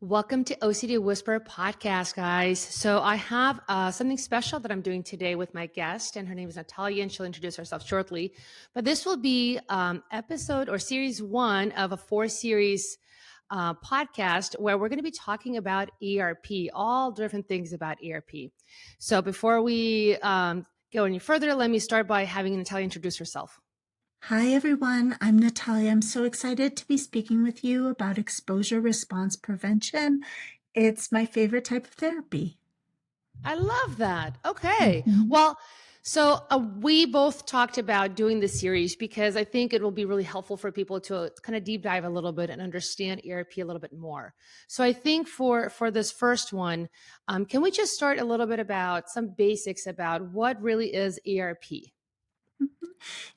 Welcome to OCD Whisperer Podcast, guys. So I have something special that I'm doing today with my guest, and her name is Natalia, and she'll introduce herself shortly. But this will be episode or series one of a four-series podcast where we're going to be talking about ERP, all different things about ERP. So before we go any further, let me start by having Natalia introduce herself. Hi, everyone. I'm Natalia. I'm so excited to be speaking with you about exposure response prevention. It's my favorite type of therapy. I love that. Okay. Mhm. Well, so we both talked about doing this series because I think it will be really helpful for people to kind of deep dive a little bit and understand ERP a little bit more. So I think for this first one, can we just start a little bit about some basics about what really is ERP? Mhm.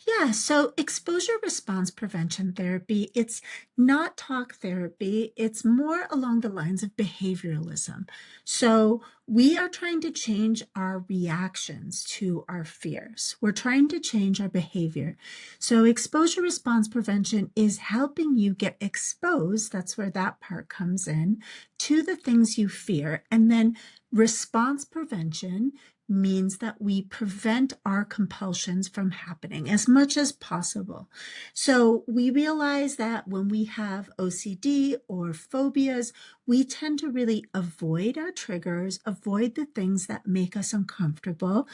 Yeah, so exposure response prevention therapy, it's not talk therapy, it's more along the lines of behavioralism. So we are trying to change our reactions to our fears. We're trying to change our behavior. So exposure response prevention is helping you get exposed, that's where that part comes in, to the things you fear. And then response prevention means that we prevent our compulsions from happening as much as possible. So we realize that when we have OCD or phobias, we tend to really avoid our triggers, avoid the things that make us uncomfortable.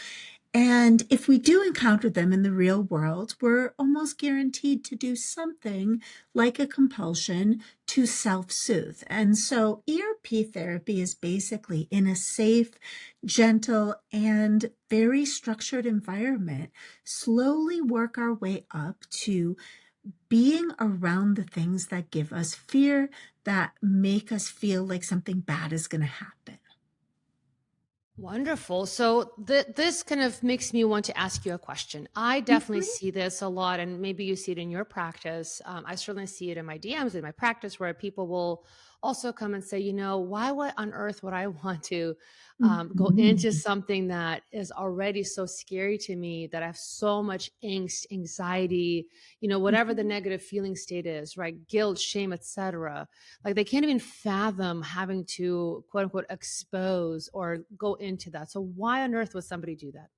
And if we do encounter them in the real world, we're almost guaranteed to do something like a compulsion to self-soothe. And so ERP therapy is basically in a safe, gentle, and very structured environment, slowly work our way up to being around the things that give us fear, that make us feel like something bad is going to happen. Wonderful. So this kind of makes me want to ask you a question. I definitely Mhm. see this a lot, and maybe you see it in your practice. I certainly see it in my DMs, in my practice, where people will also come and say, why would on earth would I want to go into Mhm. something that is already so scary to me, that I have so much angst, anxiety, whatever the Mhm. negative feeling state is, right? Guilt, shame, etc. Like they can't even fathom having to quote unquote expose or go into that. So why on earth would somebody do that?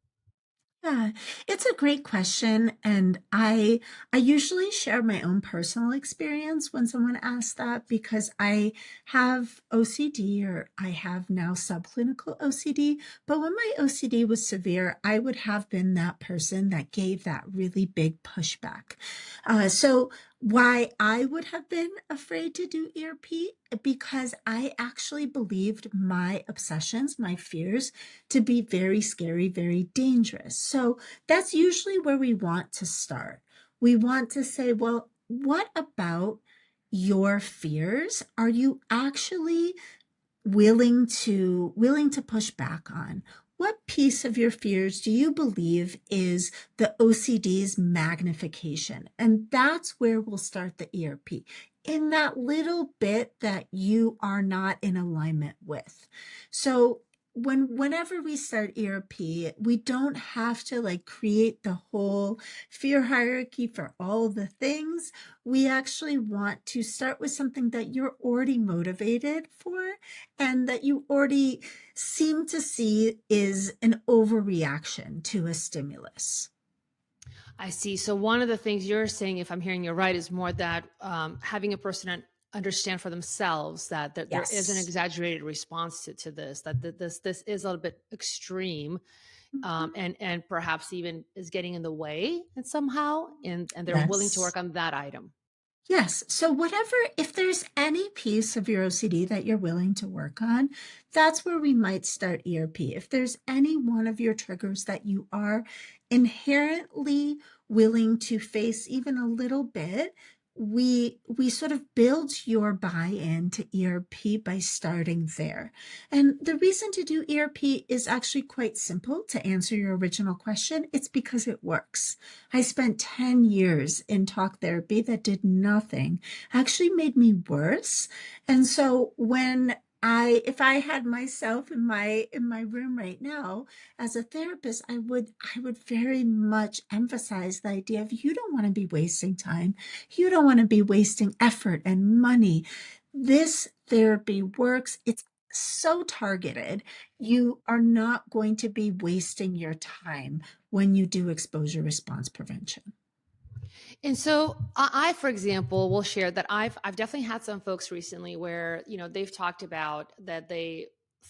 Yeah, it's a great question, and I usually share my own personal experience when someone asks that because I have OCD, or I have now subclinical OCD. But when my OCD was severe, I would have been that person that gave that really big pushback. So why I would have been afraid to do ERP? Because I actually believed my obsessions, my fears, to be very scary, very dangerous. So that's usually where we want to start. We want to say, well, what about your fears are you actually willing to push back on? What piece of your fears do you believe is the OCD's magnification? And that's where we'll start the ERP, in that little bit that you are not in alignment with. So whenever we start ERP, we don't have to like create the whole fear hierarchy for all the things. We actually want to start with something that you're already motivated for, and that you already seem to see is an overreaction to a stimulus. I see. So one of the things you're saying, if I'm hearing you right, is more that having a person understand for themselves that there is an Yes. exaggerated response to this, that this is a little bit extreme, Mhm. and perhaps even is getting in the way and somehow, and they're willing to Yes. work on that item. Yes. So whatever, if there's any piece of your OCD that you're willing to work on, that's where we might start ERP. If there's any one of your triggers that you are inherently willing to face even a little bit, we sort of build your buy-in to ERP by starting there. And the reason to do ERP is actually quite simple. To answer your original question, it's because it works. I spent 10 years in talk therapy that did nothing, actually made me worse. And so if I had myself in my room right now as a therapist, I would very much emphasize the idea of, you don't want to be wasting time. You don't want to be wasting effort and money this therapy works. It's so targeted. You are not going to be wasting your time when you do exposure response prevention. And so I, for example, will share that I've definitely had some folks recently where, they've talked about that they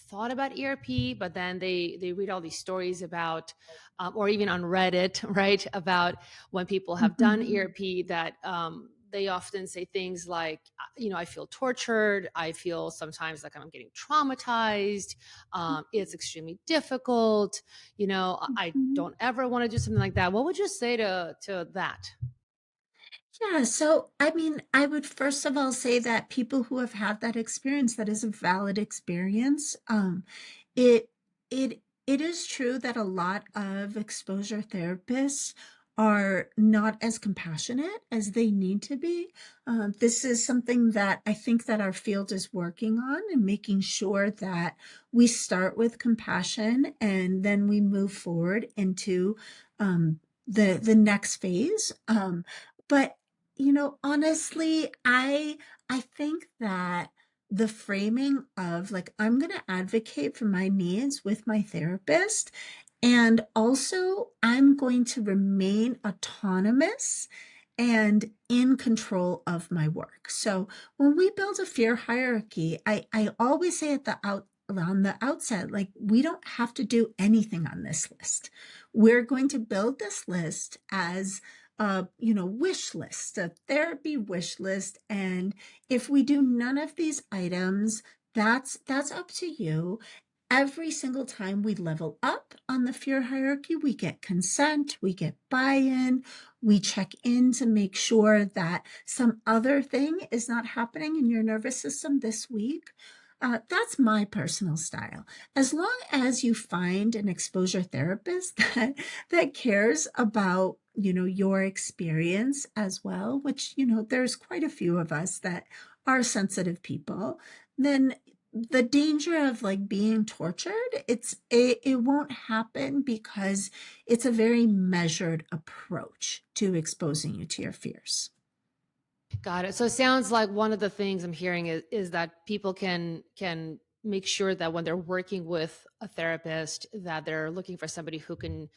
thought about ERP, but then they read all these stories about, or even on Reddit, right, about when people have done Mhm. ERP that they often say things like, I feel tortured. I feel sometimes like I'm getting traumatized. It's extremely difficult. I Mhm. don't ever want to do something like that. What would you say to that? Yeah, so I mean, I would first of all say that people who have had that experience, that is a valid experience. It it is true that a lot of exposure therapists are not as compassionate as they need to be. This is something that I think that our field is working on and making sure that we start with compassion and then we move forward into the next phase. But honestly, I think that the framing of like I'm going to advocate for my needs with my therapist, and also I'm going to remain autonomous and in control of my work. So when we build a fear hierarchy, I always say at the out on the outset, like we don't have to do anything on this list. We're going to build this list as a wish list, a therapy wish list, and if we do none of these items, that's up to you. Every single time we level up on the fear hierarchy, we get consent, we get buy-in, we check in to make sure that some other thing is not happening in your nervous system this week. That's my personal style. As long as you find an exposure therapist that cares about your experience as well, which there's quite a few of us that are sensitive people, then the danger of like being tortured, it won't happen because it's a very measured approach to exposing you to your fears. Got it. So it sounds like one of the things I'm hearing is that people can make sure that when they're working with a therapist, that they're looking for somebody who can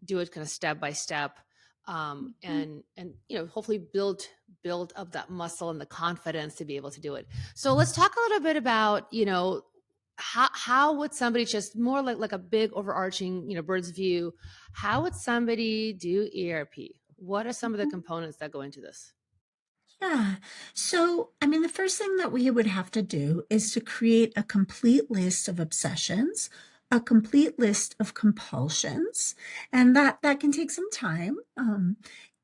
do it kind of step by step, and hopefully build up that muscle and the confidence to be able to do it. So let's talk a little bit about how would somebody, just more like a big overarching bird's view, how would somebody do ERP? What are some of the Mhm. components that go into this? Yeah. So, I mean, the first thing that we would have to do is to create a complete list of obsessions, a complete list of compulsions, and that can take some time.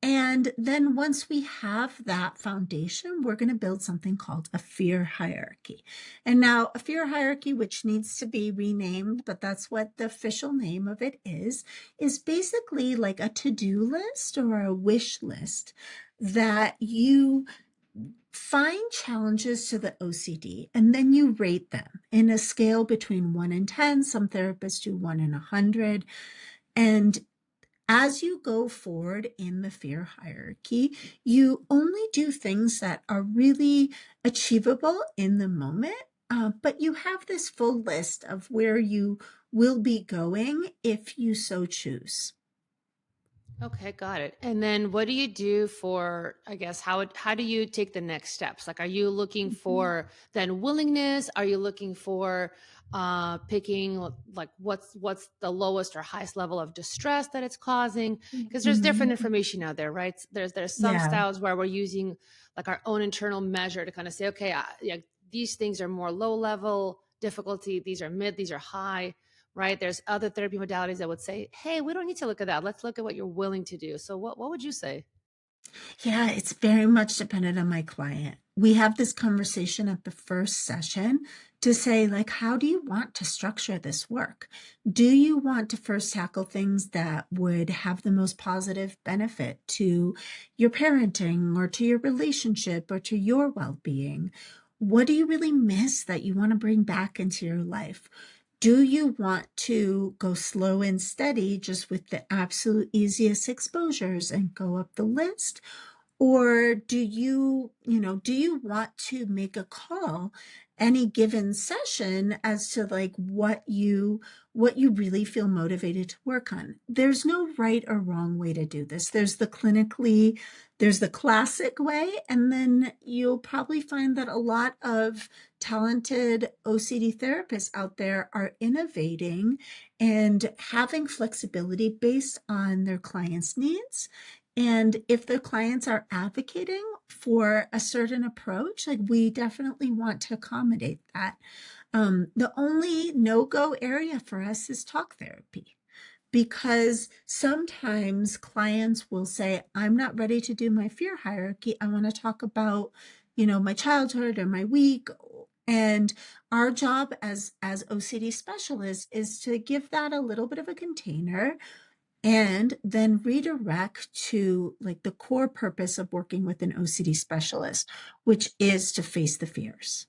And then once we have that foundation, we're going to build something called a fear hierarchy. And now, a fear hierarchy, which needs to be renamed, but that's what the official name of it is basically like a to-do list or a wish list that you find challenges to the OCD and then you rate them in a scale between 1 and 10. Some therapists do 1 and 100. And as you go forward in the fear hierarchy, you only do things that are really achievable in the moment. But you have this full list of where you will be going if you so choose. Okay, got it. And then what do you do for, I guess, how do you take the next steps? Like, are you looking Mhm. for then willingness? Are you looking for picking like what's the lowest or highest level of distress that it's causing? Because there's different Mhm. information out there, right? There's some Yeah. styles where we're using like our own internal measure to kind of say, okay, yeah, these things are more low level difficulty, these are mid, these are high, right? There's other therapy modalities that would say, hey, we don't need to look at that. Let's look at what you're willing to do. So what would you say? Yeah, it's very much dependent on my client. We have this conversation at the first session to say, like, how do you want to structure this work? Do you want to first tackle things that would have the most positive benefit to your parenting or to your relationship or to your well being? What do you really miss that you want to bring back into your life? Do you want to go slow and steady just with the absolute easiest exposures and go up the list? Or do you want to make a call any given session as to like what you really feel motivated to work on? There's no right or wrong way to do this. There's the classic way, and then you'll probably find that a lot of talented OCD therapists out there are innovating and having flexibility based on their clients' needs. And if the clients are advocating for a certain approach, like we definitely want to accommodate that. The only no-go area for us is talk therapy, because sometimes clients will say, I'm not ready to do my fear hierarchy. I want to talk about, my childhood or my week. And our job as OCD specialists is to give that a little bit of a container and then redirect to like the core purpose of working with an OCD specialist, which is to face the fears.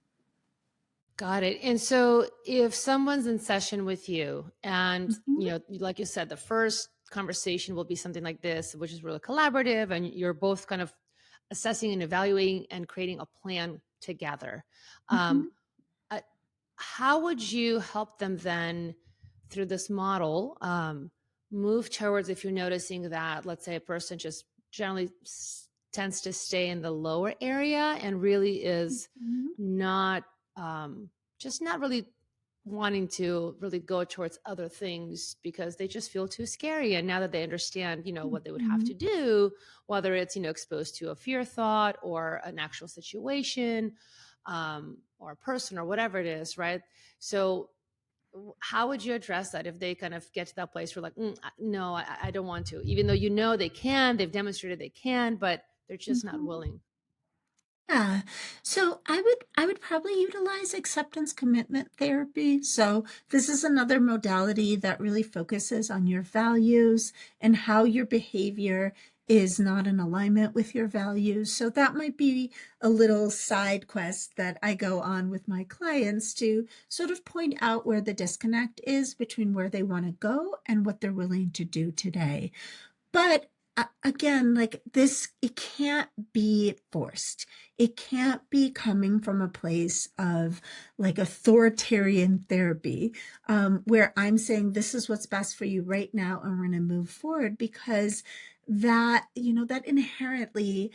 Got it. And so if someone's in session with you and, Mhm, like you said, the first conversation will be something like this, which is really collaborative and you're both kind of assessing and evaluating and creating a plan together. Um, mhm, uh, how would you help them then through this model move towards if you're noticing that, let's say, a person just generally tends to stay in the lower area and really is mhm, not just not really wanting to really go towards other things because they just feel too scary, and now that they understand what they would have to mhm, do, whether it's exposed to a fear thought or an actual situation, or a person or whatever it is, right? So how would you address that if they kind of get to that place where like, no, I don't want to, even though they can, they've demonstrated they can, but they're just not mhm. willing? Yeah. So I would probably utilize acceptance commitment therapy. So this is another modality that really focuses on your values and how your behavior is not in alignment with your values. So that might be a little side quest that I go on with my clients to sort of point out where the disconnect is between where they want to go and what they're willing to do today. But again, like this, it can't be forced. It can't be coming from a place of like authoritarian therapy, where I'm saying this is what's best for you right now, and we're going to move forward, because that inherently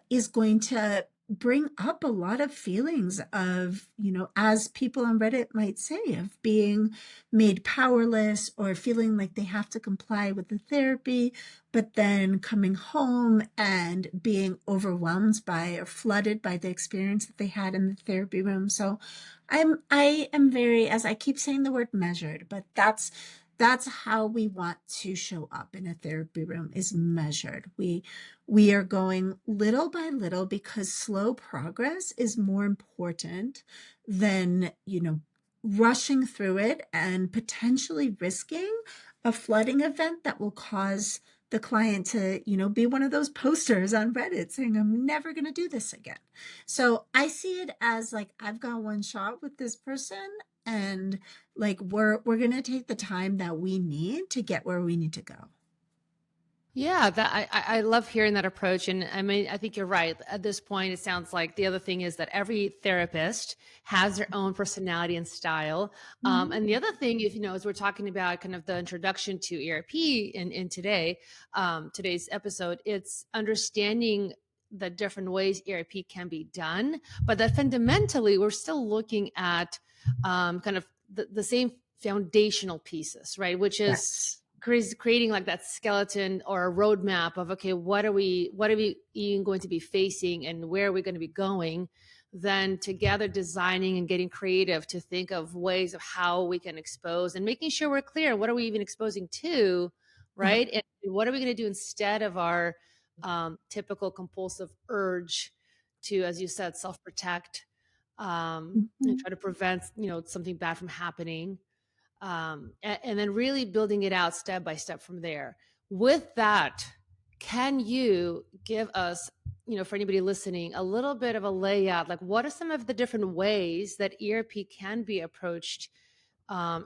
is going to bring up a lot of feelings of, as people on Reddit might say, of being made powerless or feeling like they have to comply with the therapy, but then coming home and being overwhelmed by or flooded by the experience that they had in the therapy room. So I am very, as I keep saying the word, measured, but that's how we want to show up in a therapy room, is measured. We are going little by little because slow progress is more important than, rushing through it and potentially risking a flooding event that will cause the client to, be one of those posters on Reddit saying, I'm never going to do this again. So I see it as like, I've got one shot with this person, and like we're going to take the time that we need to get where we need to go. Yeah, that I love hearing that approach, and I mean, I think you're right. At this point, it sounds like the other thing is that every therapist has their own personality and style. Mhm. And the other thing, if as we're talking about kind of the introduction to ERP in today's episode, it's understanding the different ways ERP can be done, but that fundamentally we're still looking at kind of the same foundational pieces, right? Which is Yes. creating like that skeleton or a roadmap of, okay, what are we even going to be facing and where are we going to be going, then together designing and getting creative to think of ways of how we can expose and making sure we're clear what are we even exposing to, Yeah. right? And what are we going to do instead of our typical compulsive urge to, as you said, self-protect, and Mhm. try to prevent something bad from happening, and then really building it out step by step from there. With that, can you give us, for anybody listening, a little bit of a layout? Like, what are some of the different ways that ERP can be approached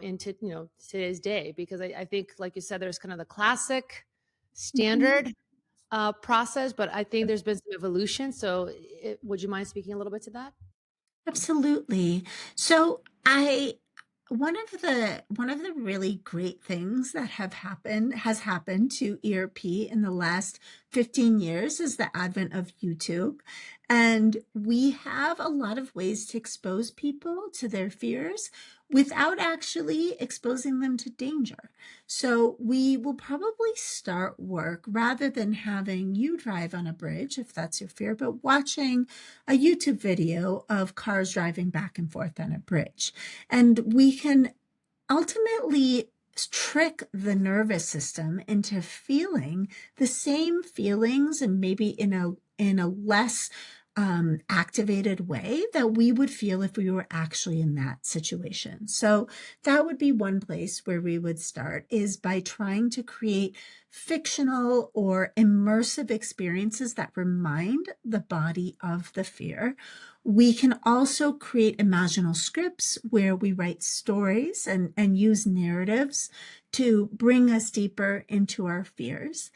into today's day? Because I think, like you said, there's kind of the classic Mhm. standard, process, but I think there's been some evolution. So, would you mind speaking a little bit to that? Absolutely. So I one of the really great things that has happened to ERP in the last 15 years is the advent of YouTube. And we have a lot of ways to expose people to their fears without actually exposing them to danger. So we will probably start work rather than having you drive on a bridge, if that's your fear, but watching a YouTube video of cars driving back and forth on a bridge. And we can ultimately trick the nervous system into feeling the same feelings, and maybe in a less activated way that we would feel if we were actually in that situation. So that would be one place where we would start, is by trying to create fictional or immersive experiences that remind the body of the fear. We can also create imaginal scripts where we write stories and use narratives to bring us deeper into our fears.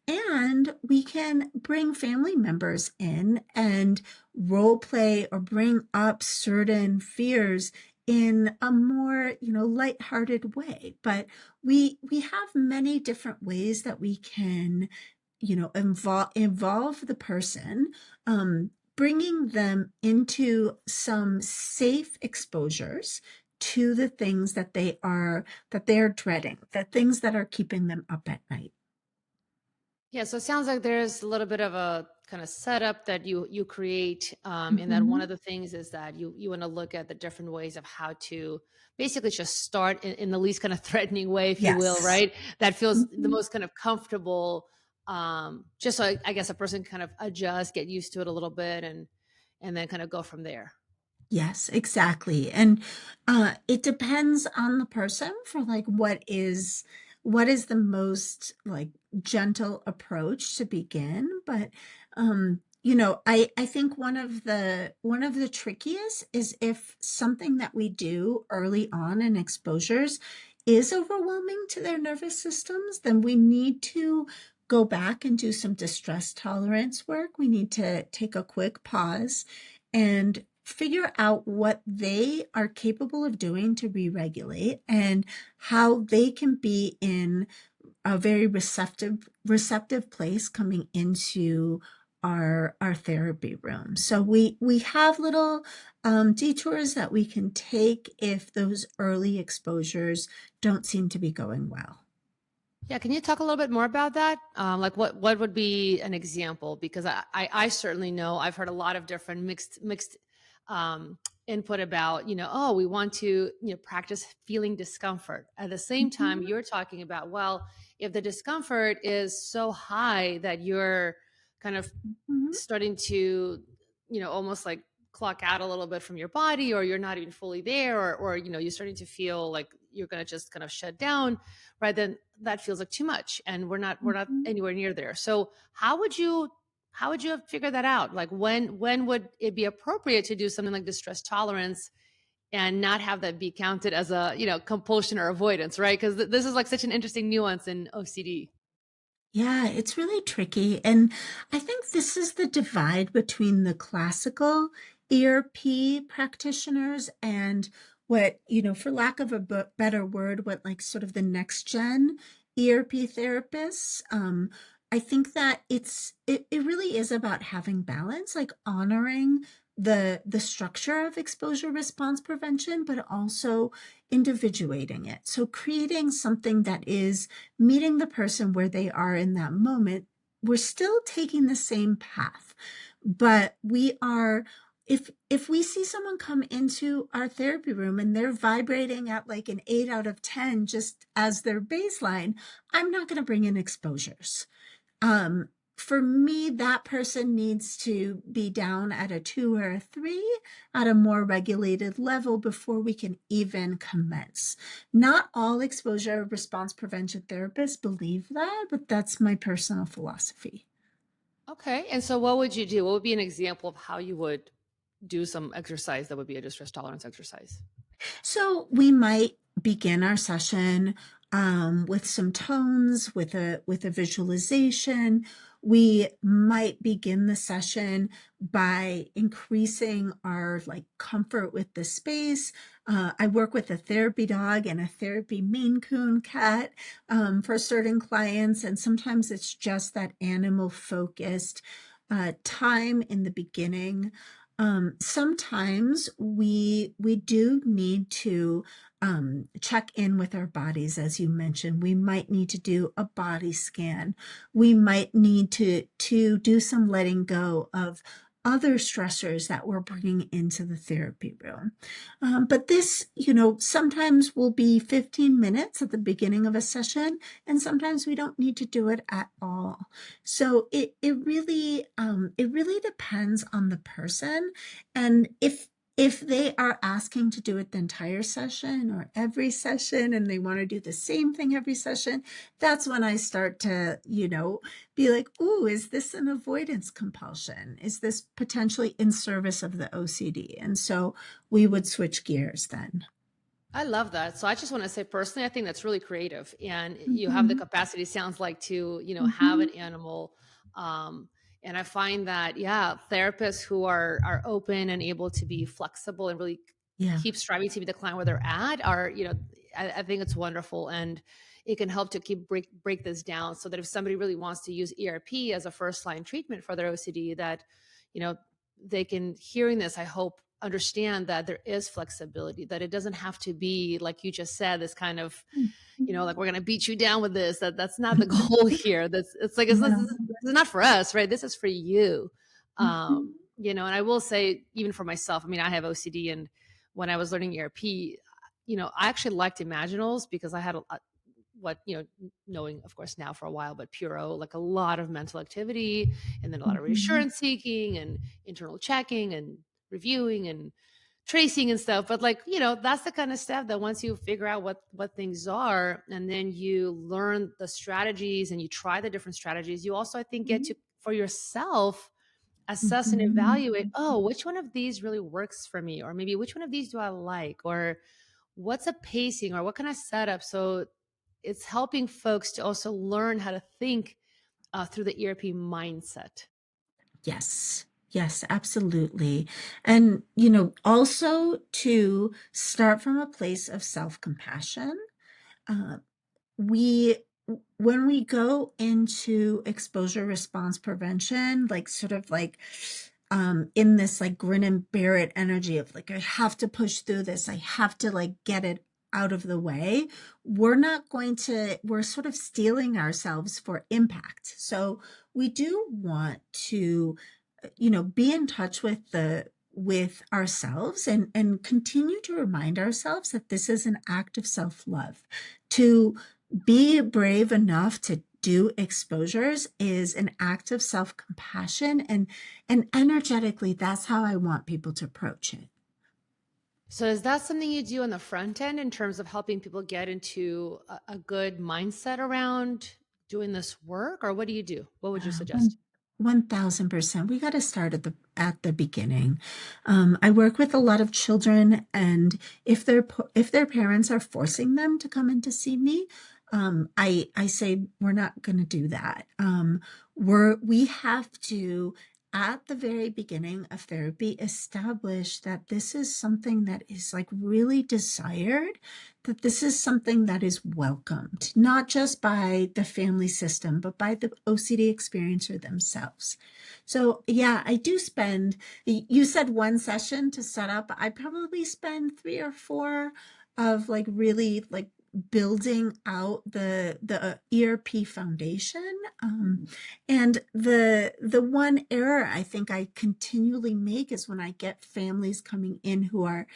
And we can bring family members in and role play or bring up certain fears in a more, lighthearted way. But we have many different ways that we can, involve the person, bringing them into some safe exposures to the things that they're dreading, the things that are keeping them up at night. Yeah, so it sounds like there's a little bit of a kind of setup that you create, and that one Mhm. of the things is that you want to look at the different ways of how to basically just start in the least kind of threatening way, if you will, Yes. right? That feels the Mhm. most kind of comfortable, just so I guess a person kind of adjust, get used to it a little bit, and then kind of go from there. Yes, exactly. And it depends on the person for like what is the most like gentle approach to begin. But I think one of the trickiest is if something that we do early on in exposures is overwhelming to their nervous systems, then we need to go back and do some distress tolerance work. We need to take a quick pause and figure out what they are capable of doing to re-regulate, and how they can be in a very receptive place coming into our therapy room. So we have little detours that we can take if those early exposures don't seem to be going well. Yeah, can you talk a little bit more about that? Like what would be an example? Because I certainly know I've heard a lot of different mixed um, input about, oh, we want to practice feeling discomfort. At the same time, Mhm. you're talking about, well, if the discomfort is so high that you're kind of Mhm. starting to, almost like clock out a little bit from your body, or you're not even fully there, or you're starting to feel like you're going to just kind of shut down, right? Then that feels like too much, and we're not Mhm. anywhere near there. So how would you figure that out? Like when would it be appropriate to do something like distress tolerance and not have that be counted as a compulsion or avoidance, right? Because this is like such an interesting nuance in OCD. Yeah, it's really tricky. And I think this is the divide between the classical ERP practitioners and what, for lack of a better word, what like sort of the next gen ERP therapists. I think that it really is about having balance, like honoring the structure of exposure response prevention, but also individuating it. So creating something that is meeting the person where they are in that moment. We're still taking the same path, but we are, if we see someone come into our therapy room and they're vibrating at like an 8 out of 10 just as their baseline, I'm not going to bring in exposures. um for me, that person needs to be down at a 2 or a 3 at a more regulated level before we can even commence. Not all exposure response prevention therapists believe that, but that's my personal philosophy. Okay, and so what would you do? What would be an example of how you would do some exercise that would be a distress tolerance exercise? So we might begin our session with some tones, with a visualization. We might begin the session by increasing our like comfort with the space. I work with a therapy dog and a therapy Maine Coon cat for certain clients, and sometimes it's just that animal focused time in the beginning. Sometimes we do need to check in with our bodies, as you mentioned. We might need to do a body scan. We might need to do some letting go of other stressors that we're bringing into the therapy room. But this, sometimes will be 15 minutes at the beginning of a session, and sometimes we don't need to do it at all. So it really depends on the person, and if they are asking to do it the entire session or every session and they want to do the same thing every session, that's when I start to, be like, ooh, is this an avoidance compulsion? Is this potentially in service of the OCD? And so we would switch gears then. I love that. So I just want to say personally, I think that's really creative, and you have the Mm-hmm. capacity, sounds like, to, have Mm-hmm. an animal. Um, and I find that, yeah, therapists who are open and able to be flexible and really Yeah. keep striving to meet the client where they're at are, I think it's wonderful. And it can help to break this down so that if somebody really wants to use ERP as a first line treatment for their OCD, that, you know, they can, hearing this, I hope, understand that there is flexibility, that it doesn't have to be, like you just said, this kind of, like, we're going to beat you down with this. That's not the goal here. It's like, this No. is not for us, right? This is for you. Mhm. And I will say, even for myself, I mean, I have OCD, and when I was learning ERP, I actually liked imaginals because I had what, knowing, of course, now for a while, but Puro, like a lot of mental activity, and then a lot of Mhm. reassurance seeking and internal checking and reviewing and tracing and stuff. But, like, that's the kind of stuff that once you figure out what things are, and then you learn the strategies and you try the different strategies, you also, I think, get to, for yourself, assess and Mhm. evaluate, oh, which one of these really works for me, or maybe which one of these do I like, or what's a pacing, or what can I set up. So it's helping folks to also learn how to think through the ERP mindset. Yes. Yes, absolutely. And, also to start from a place of self-compassion. Uh, we when we go into exposure response prevention, like sort of like in this like grin and bear it energy of like, I have to push through this, I have to like get it out of the way, we're sort of stealing ourselves for impact. So we do want to be in touch with ourselves, and continue to remind ourselves that this is an act of self-love. To be brave enough to do exposures is an act of self-compassion, and energetically that's how I want people to approach it. So is that something you do on the front end in terms of helping people get into a good mindset around doing this work, or what do you do? What would you suggest? One 1000%. We got to start at the beginning. I work with a lot of children, and if their parents are forcing them to come in to see me, I say we're not going to do that. We have to, at the very beginning of therapy, establish that this is something that is like really desired, that this is something that is welcomed, not just by the family system, but by the OCD experiencer themselves. So, yeah, I do spend, you said one session to set up. I probably spend three or four of like really like building out the ERP foundation. And the one error I think I continually make is when I get families coming in who are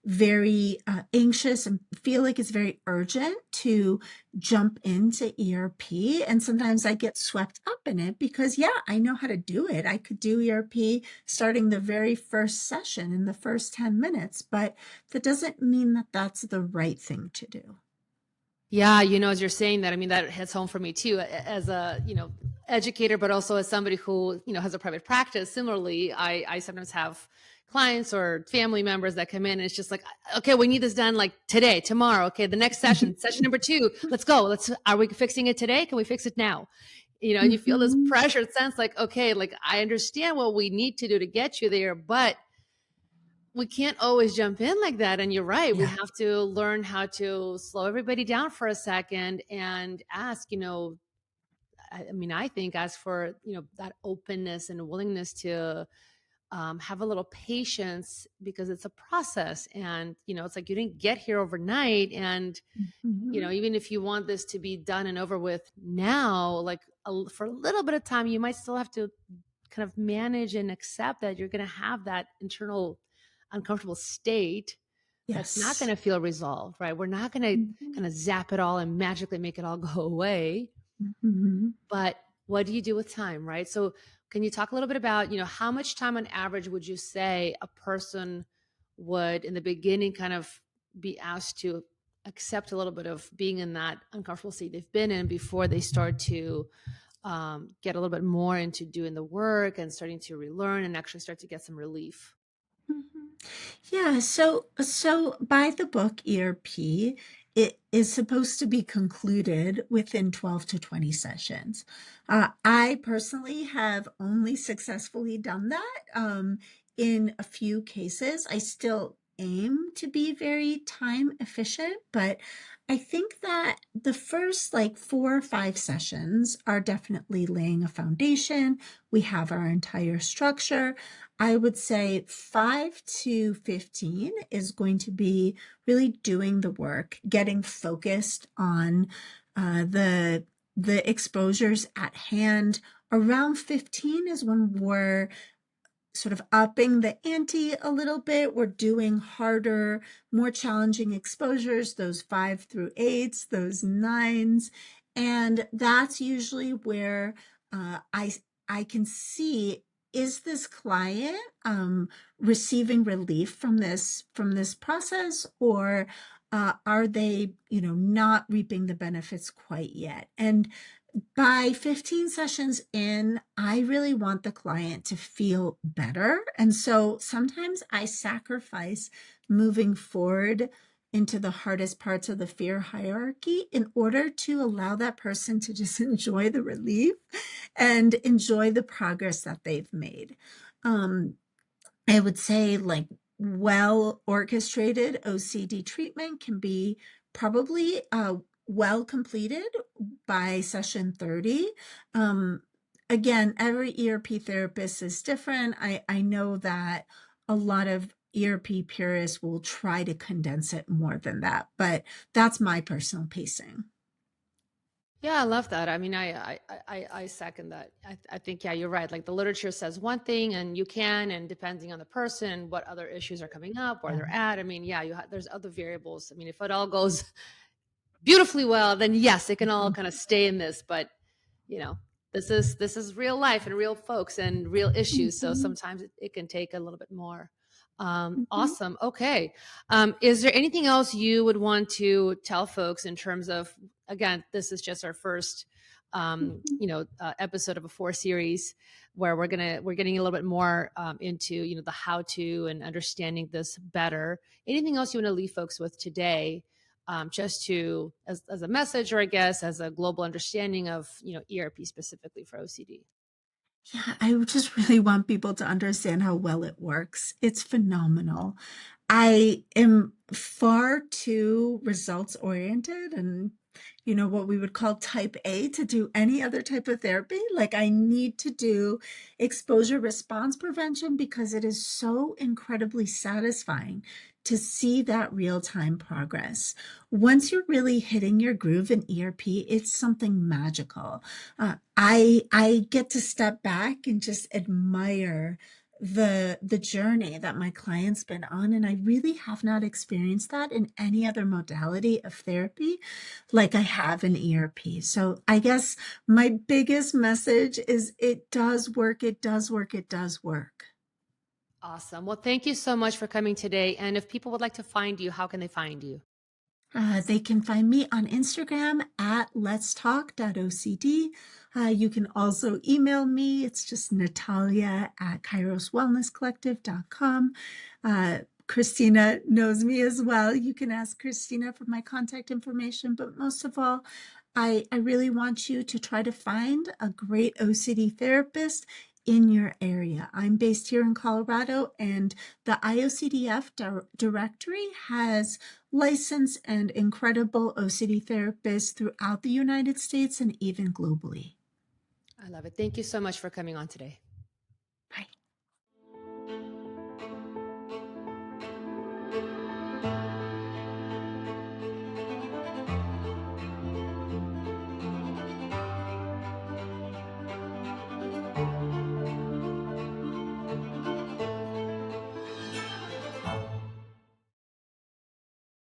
very anxious and feel like it's very urgent to jump into ERP. And sometimes I get swept up in it because, yeah, I know how to do it. I could do ERP starting the very first session in the first 10 minutes, but that doesn't mean that that's the right thing to do. Yeah, as you're saying that, I mean, that hits home for me too, as a, educator, but also as somebody who, has a private practice. Similarly, I sometimes have clients or family members that come in, and it's just like, okay, we need this done like today, tomorrow. Okay, the next session, session number 2, let's go. Are we fixing it today? Can we fix it now? And you feel this Mhm. pressured sense like, okay, like I understand what we need to do to get you there, but we can't always jump in like that. And you're right. We Yeah. have to learn how to slow everybody down for a second and ask, I think ask for, that openness and willingness to have a little patience, because it's a process. And, it's like you didn't get here overnight. And, Mhm. even if you want this to be done and over with now, like for a little bit of time, you might still have to kind of manage and accept that you're going to have that internal uncomfortable state that's not going Yes. to feel resolved, right? We're not going to Mhm. kind of zap it all and magically make it all go away. Mhm. But what do you do with time, right? So can you talk a little bit about, how much time on average would you say a person would in the beginning kind of be asked to accept a little bit of being in that uncomfortable state they've been in before they start to get a little bit more into doing the work and starting to relearn and actually start to get some relief? Mhm. Yeah, so by the book ERP, it is supposed to be concluded within 12 to 20 sessions. I personally have only successfully done that in a few cases. I still aim to be very time efficient, but I think that the first like 4 or 5 sessions are definitely laying a foundation. We have our entire structure. I would say 5 to 15 is going to be really doing the work, getting focused on the exposures at hand. Around 15 is when we're sort of upping the ante a little bit. We're doing harder, more challenging exposures, those 5 through 8s, those 9s. And that's usually where I can see, is this client receiving relief from this process, or are they, not reaping the benefits quite yet? And by 15 sessions in, I really want the client to feel better. And so sometimes I sacrifice moving forward into the hardest parts of the fear hierarchy in order to allow that person to just enjoy the relief and enjoy the progress that they've made. Um, I would say like well orchestrated OCD treatment can be probably well completed by session 30. Um, Again, every ERP therapist is different. I know that a lot of ERP purists will try to condense it more than that, but that's my personal pacing. Yeah, I love that. I mean, I second that. I think, yeah, you're right. Like the literature says one thing, and you can, and depending on the person, what other issues are coming up, where Yeah. they're at. I mean, yeah, there's other variables. I mean, if it all goes beautifully well, then yes, it can all kind of stay in this. But you know, this is real life and real folks and real issues. So Mhm. sometimes it can take a little bit more. Mhm. Awesome. Okay. Is there anything else you would want to tell folks in terms of, again, this is just our first, Mhm. episode of a 4 series where we're getting a little bit more into, the how to and understanding this better. Anything else you want to leave folks with today? Just to as a message, or I guess as a global understanding of ERP specifically for OCD. Yeah, I would just really want people to understand how well it works. It's phenomenal. I am far too results oriented and, what we would call type A to do any other type of therapy. Like, I need to do exposure response prevention because it is so incredibly satisfying to see that real time progress. Once you're really hitting your groove in ERP, it's something magical. I get to step back and just admire the journey that my client's been on, and I really have not experienced that in any other modality of therapy like I have in ERP. So I guess my biggest message is it does work, it does work, it does work. Awesome. Well, thank you so much for coming today. And if people would like to find you, how can they find you? They can find me on Instagram at letstalk.ocd. You can also email me. It's just Natalia at kairoswellnesscollective.com. Kristina knows me as well. You can ask Kristina for my contact information. But most of all, I really want you to try to find a great OCD therapist in your area. I'm based here in Colorado, and the IOCDF directory has licensed and incredible OCD therapists throughout the United States and even globally. I love it. Thank you so much for coming on today.